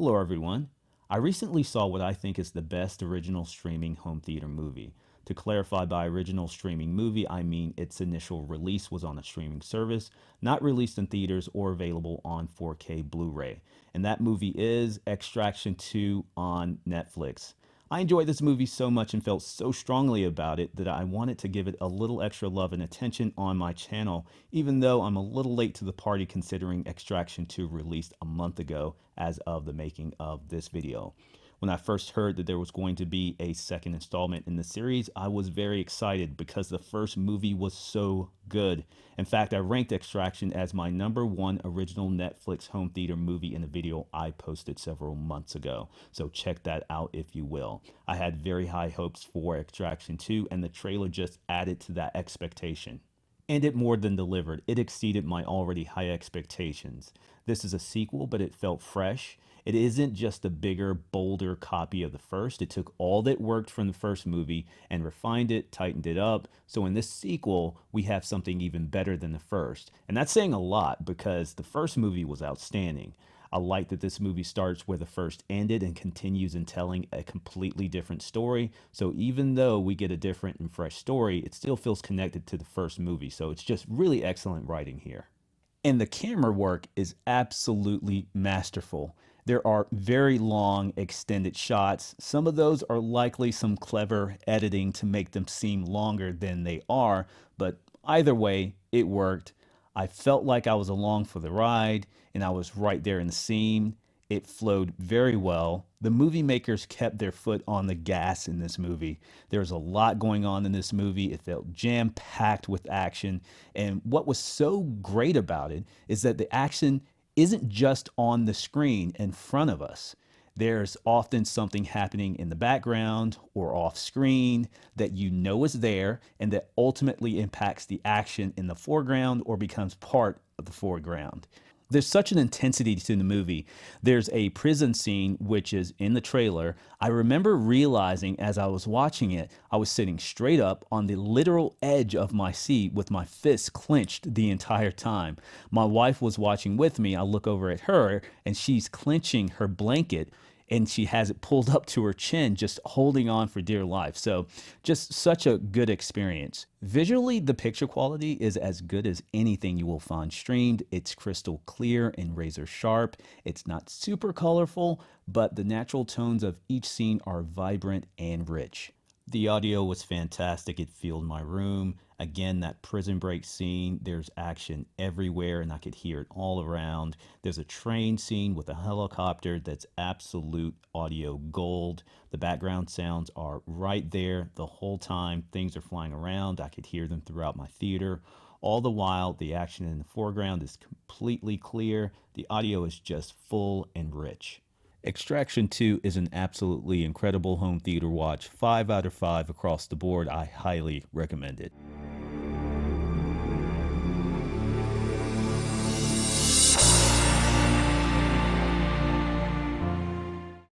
Hello everyone. I recently saw what I think is the best original streaming home theater movie. To clarify, by original streaming movie, I mean its initial release was on a streaming service, not released in theaters or available on 4K Blu-ray. And that movie is Extraction 2 on Netflix. I enjoyed this movie so much and felt so strongly about it that I wanted to give it a little extra love and attention on my channel, even though I'm a little late to the party considering Extraction 2 released a month ago as of the making of this video. When I first heard that there was going to be a second installment in the series, I was very excited because the first movie was so good. In fact, I ranked Extraction as my #1 original Netflix home theater movie in a video I posted several months ago. So check that out if you will. I had very high hopes for Extraction 2 and the trailer just added to that expectation. And it more than delivered. It exceeded my already high expectations. This is a sequel, but it felt fresh. It isn't just a bigger, bolder copy of the first. It took all that worked from the first movie and refined it, tightened it up. So in this sequel, we have something even better than the first. And that's saying a lot because the first movie was outstanding. I like that this movie starts where the first ended and continues in telling a completely different story. So even though we get a different and fresh story, it still feels connected to the first movie. So it's just really excellent writing here. And the camera work is absolutely masterful. There are very long extended shots. Some of those are likely some clever editing to make them seem longer than they are, but either way, it worked. I felt like I was along for the ride and I was right there in the scene. It flowed very well. The movie makers kept their foot on the gas in this movie. There's a lot going on in this movie. It felt jam-packed with action. And what was so great about it is that the action isn't just on the screen in front of us. There's often something happening in the background or off screen that you know is there and that ultimately impacts the action in the foreground or becomes part of the foreground. There's such an intensity to the movie. There's a prison scene, which is in the trailer. I remember realizing as I was watching it, I was sitting straight up on the literal edge of my seat with my fists clenched the entire time. My wife was watching with me. I look over at her and she's clenching her blanket and she has it pulled up to her chin, just holding on for dear life. So just such a good experience. Visually, the picture quality is as good as anything you will find streamed. It's crystal clear and razor sharp. It's not super colorful, but the natural tones of each scene are vibrant and rich. The audio was fantastic. It filled my room. Again, that prison break scene, there's action everywhere and I could hear it all around. There's a train scene with a helicopter that's absolute audio gold. The background sounds are right there the whole time. Things are flying around. I could hear them throughout my theater. All the while, the action in the foreground is completely clear. The audio is just full and rich. Extraction 2 is an absolutely incredible home theater watch. 5 out of 5 across the board. I highly recommend it.